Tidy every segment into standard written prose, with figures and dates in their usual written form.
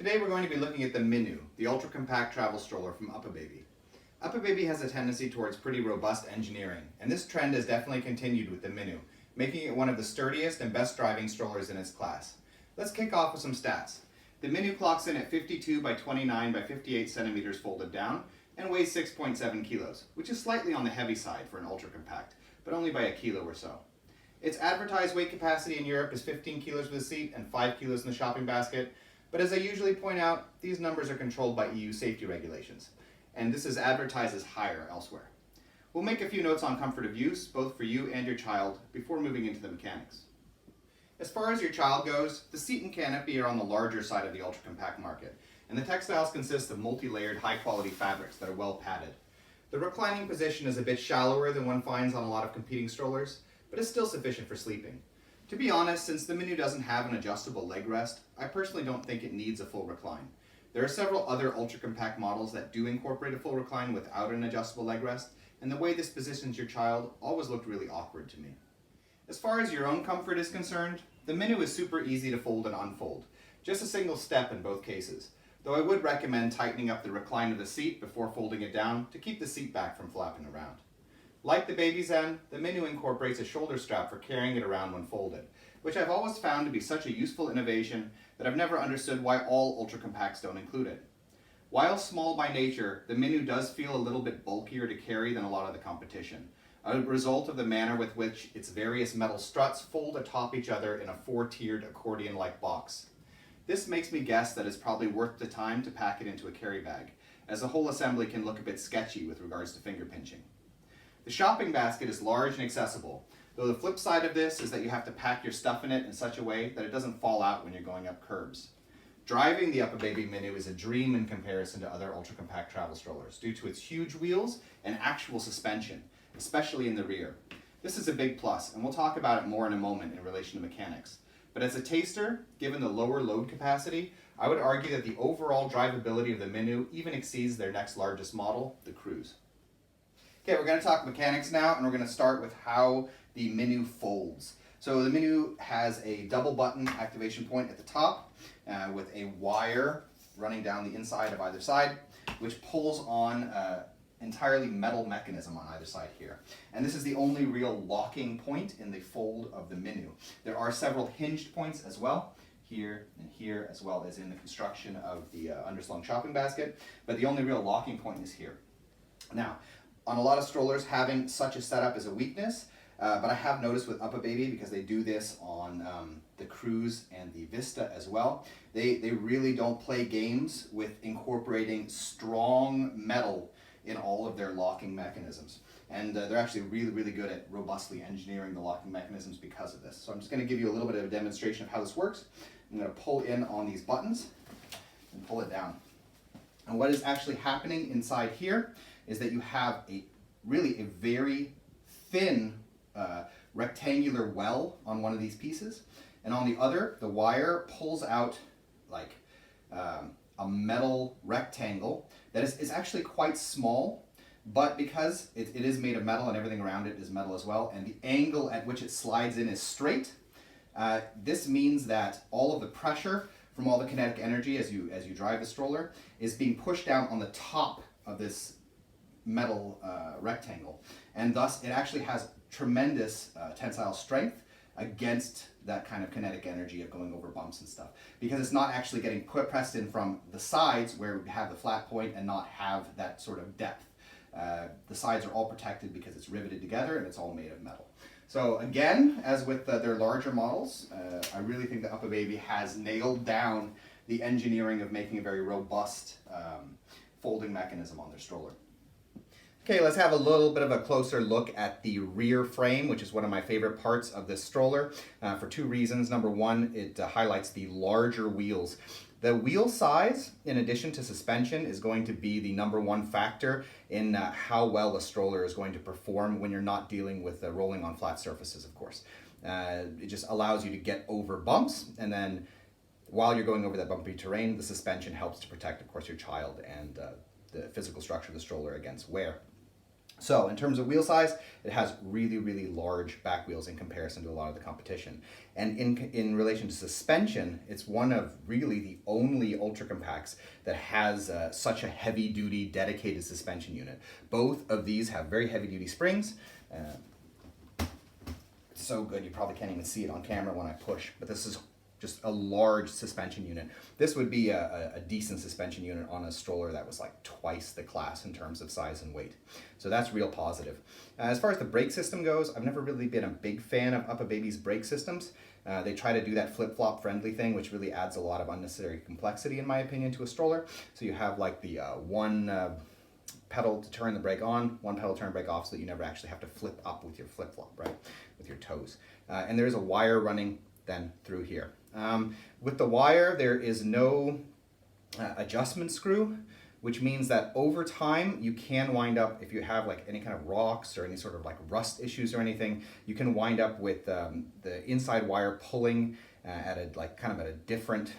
Today we're going to be looking at the Minu, the ultra-compact travel stroller from Uppababy. Uppababy has a tendency towards pretty robust engineering, and this trend has definitely continued with the Minu, making it one of the sturdiest and best driving strollers in its class. Let's kick off with some stats. The Minu clocks in at 52 by 29 by 58 centimeters folded down and weighs 6.7 kilos, which is slightly on the heavy side for an ultra-compact, but only by a kilo or so. Its advertised weight capacity in Europe is 15 kilos for the seat and 5 kilos in the shopping basket, but as I usually point out, these numbers are controlled by EU safety regulations, and this is advertised as higher elsewhere. We'll make a few notes on comfort of use, both for you and your child, before moving into the mechanics. As far as your child goes, the seat and canopy are on the larger side of the ultra-compact market, and the textiles consist of multi-layered, high-quality fabrics that are well padded. The reclining position is a bit shallower than one finds on a lot of competing strollers, but is still sufficient for sleeping. To be honest, since the Minu doesn't have an adjustable leg rest, I personally don't think it needs a full recline. There are several other ultra-compact models that do incorporate a full recline without an adjustable leg rest, and the way this positions your child always looked really awkward to me. As far as your own comfort is concerned, the Minu is super easy to fold and unfold, just a single step in both cases, though I would recommend tightening up the recline of the seat before folding it down to keep the seat back from flapping around. Like the Baby Zen, the Minu incorporates a shoulder strap for carrying it around when folded, which I've always found to be such a useful innovation that I've never understood why all ultra-compacts don't include it. While small by nature, the Minu does feel a little bit bulkier to carry than a lot of the competition, a result of the manner with which its various metal struts fold atop each other in a four-tiered accordion-like box. This makes me guess that it's probably worth the time to pack it into a carry bag, as the whole assembly can look a bit sketchy with regards to finger pinching. The shopping basket is large and accessible, though the flip side of this is that you have to pack your stuff in it in such a way that it doesn't fall out when you're going up curbs. Driving the Uppababy Minu is a dream in comparison to other ultra-compact travel strollers due to its huge wheels and actual suspension, especially in the rear. This is a big plus, and we'll talk about it more in a moment in relation to mechanics. But as a taster, given the lower load capacity, I would argue that the overall drivability of the Minu even exceeds their next largest model, the Cruise. Okay, we're going to talk mechanics now, and we're going to start with how the Minu folds. So the Minu has a double button activation point at the top with a wire running down the inside of either side, which pulls on an entirely metal mechanism on either side here. And this is the only real locking point in the fold of the Minu. There are several hinged points as well, here and here, as well as in the construction of the underslung shopping basket, but the only real locking point is here. Now, on a lot of strollers, having such a setup is a weakness, but I have noticed with Uppababy, because they do this on the Cruise and the Vista as well, they really don't play games with incorporating strong metal in all of their locking mechanisms. And they're actually really good at robustly engineering the locking mechanisms because of this. So I'm just going to give you a little bit of a demonstration of how this works. I'm going to pull in on these buttons and pull it down. And what is actually happening inside here is that you have a very thin rectangular well on one of these pieces, and on the other, the wire pulls out like a metal rectangle that is actually quite small, but because it is made of metal and everything around it is metal as well, and the angle at which it slides in is straight, this means that all of the pressure from all the kinetic energy as you drive the stroller is being pushed down on the top of this metal rectangle, and thus it actually has tremendous tensile strength against that kind of kinetic energy of going over bumps and stuff, because it's not actually getting pressed in from the sides where we have the flat point and not have that sort of depth. The sides are all protected because it's riveted together and it's all made of metal. So again, as with their larger models, I really think that Uppababy has nailed down the engineering of making a very robust folding mechanism on their stroller. Okay, let's have a little bit of a closer look at the rear frame, which is one of my favorite parts of this stroller for two reasons. Number one, it highlights the larger wheels. The wheel size, in addition to suspension, is going to be the number one factor in how well a stroller is going to perform when you're not dealing with rolling on flat surfaces, of course. It just allows you to get over bumps, and then while you're going over that bumpy terrain, the suspension helps to protect, of course, your child and the physical structure of the stroller against wear. So in terms of wheel size, it has really, really large back wheels in comparison to a lot of the competition. And in relation to suspension, it's one of really the only ultra compacts that has such a heavy duty dedicated suspension unit. Both of these have very heavy duty springs. It's so good you probably can't even see it on camera when I push, but this is just a large suspension unit. This would be a decent suspension unit on a stroller that was like twice the class in terms of size and weight. So that's real positive. As far as the brake system goes, I've never really been a big fan of Uppababy's brake systems. They try to do that flip-flop friendly thing, which really adds a lot of unnecessary complexity, in my opinion, to a stroller. So you have like the one pedal to turn the brake on, one pedal to turn the brake off, so that you never actually have to flip up with your flip-flop, right, with your toes. And there's a wire running then through here. With the wire, there is no adjustment screw, which means that over time you can wind up, if you have like any kind of rocks or any sort of like rust issues or anything, you can wind up with the inside wire pulling at a like kind of at a different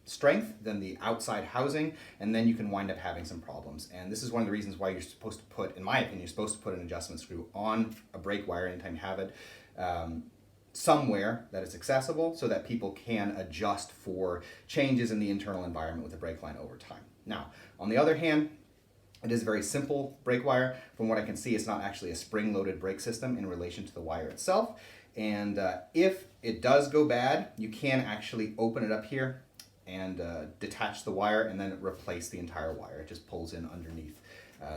strength than the outside housing, and then you can wind up having some problems. And this is one of the reasons why you're supposed to put, in my opinion, you're supposed to put an adjustment screw on a brake wire anytime you have it. Somewhere that is accessible so that people can adjust for changes in the internal environment with the brake line over time. Now, on the other hand, it is a very simple brake wire. From what I can see, it's not actually a spring-loaded brake system in relation to the wire itself. And if it does go bad, you can actually open it up here and detach the wire and then replace the entire wire. It just pulls in underneath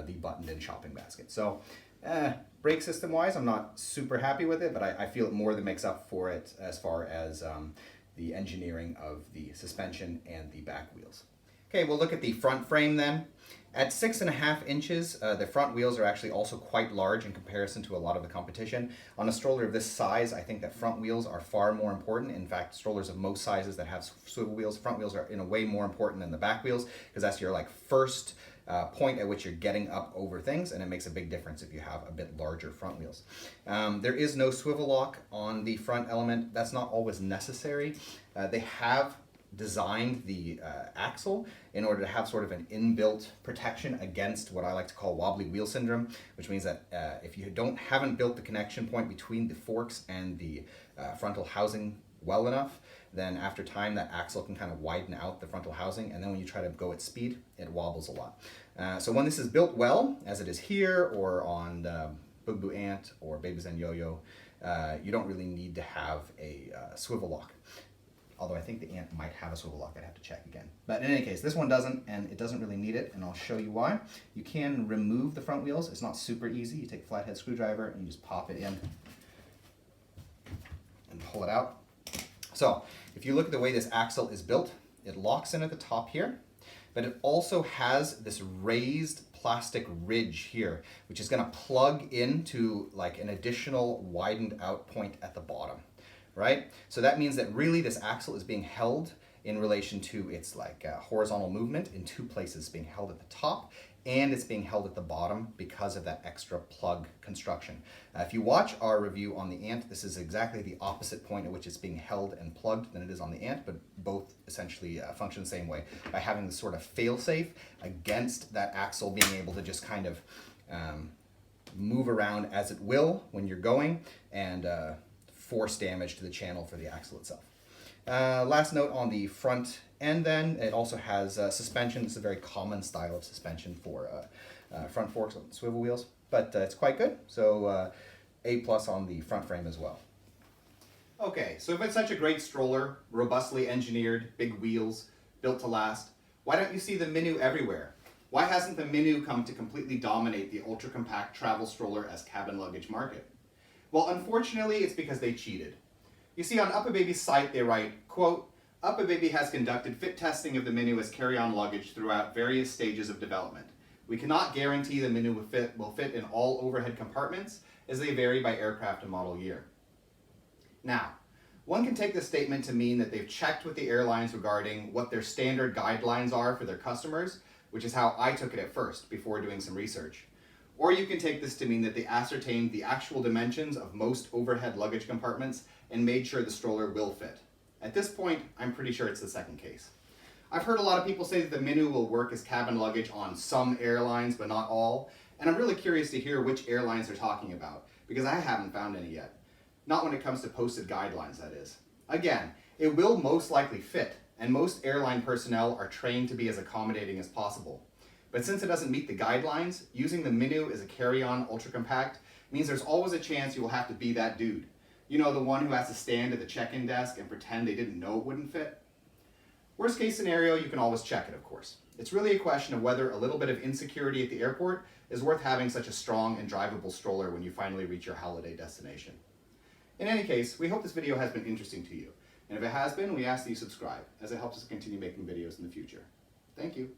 the buttoned-in shopping basket. So brake system wise, I'm not super happy with it, but I feel it more than makes up for it as far as the engineering of the suspension and the back wheels. Okay, we'll look at the front frame then. At 6.5 inches, the front wheels are actually also quite large in comparison to a lot of the competition. On a stroller of this size, I think that front wheels are far more important. In fact, strollers of most sizes that have swivel wheels, front wheels are in a way more important than the back wheels, because that's your like first point at which you're getting up over things, and it makes a big difference if you have a bit larger front wheels. There is no swivel lock on the front element. That's not always necessary. They have designed the axle in order to have sort of an inbuilt protection against what I like to call wobbly wheel syndrome, which means that if you haven't built the connection point between the forks and the frontal housing well enough, then after time that axle can kind of widen out the frontal housing, and then when you try to go at speed, it wobbles a lot. So when this is built well, as it is here or on Bugaboo Ant or Baby Zen Yo-Yo, you don't really need to have a swivel lock. Although I think the Ant might have a swivel lock, I'd have to check again. But in any case, this one doesn't, and it doesn't really need it, and I'll show you why. You can remove the front wheels. It's not super easy. You take a flathead screwdriver and you just pop it in and pull it out. So if you look at the way this axle is built, it locks in at the top here, but it also has this raised plastic ridge here, which is going to plug into like an additional widened out point at the bottom. Right? So that means that really this axle is being held in relation to its like horizontal movement in two places. It's being held at the top and it's being held at the bottom because of that extra plug construction. If you watch our review on the Ant, this is exactly the opposite point at which it's being held and plugged than it is on the Ant, but both essentially function the same way by having this sort of fail-safe against that axle being able to just kind of move around as it will when you're going and force damage to the channel for the axle itself. Last note on the front end then, it also has suspension. This is a very common style of suspension for front forks on swivel wheels, but it's quite good. So A+ on the front frame as well. Okay, so if it's such a great stroller, robustly engineered, big wheels, built to last, why don't you see the Minu everywhere? Why hasn't the Minu come to completely dominate the ultra-compact travel stroller as cabin luggage market? Well, unfortunately, it's because they cheated. You see, on Uppababy's site, they write, quote, Uppababy has conducted fit testing of the Minu as carry-on luggage throughout various stages of development. We cannot guarantee the Minu will fit in all overhead compartments, as they vary by aircraft and model year. Now, one can take this statement to mean that they've checked with the airlines regarding what their standard guidelines are for their customers, which is how I took it at first, before doing some research. Or you can take this to mean that they ascertained the actual dimensions of most overhead luggage compartments and made sure the stroller will fit. At this point, I'm pretty sure it's the second case. I've heard a lot of people say that the Minu will work as cabin luggage on some airlines, but not all. And I'm really curious to hear which airlines they're talking about, because I haven't found any yet. Not when it comes to posted guidelines, that is. Again, it will most likely fit, and most airline personnel are trained to be as accommodating as possible. But since it doesn't meet the guidelines, using the Minu as a carry-on ultra compact means there's always a chance you will have to be that dude. You know, the one who has to stand at the check-in desk and pretend they didn't know it wouldn't fit? Worst case scenario, you can always check it, of course. It's really a question of whether a little bit of insecurity at the airport is worth having such a strong and drivable stroller when you finally reach your holiday destination. In any case, we hope this video has been interesting to you. And if it has been, we ask that you subscribe, as it helps us continue making videos in the future. Thank you.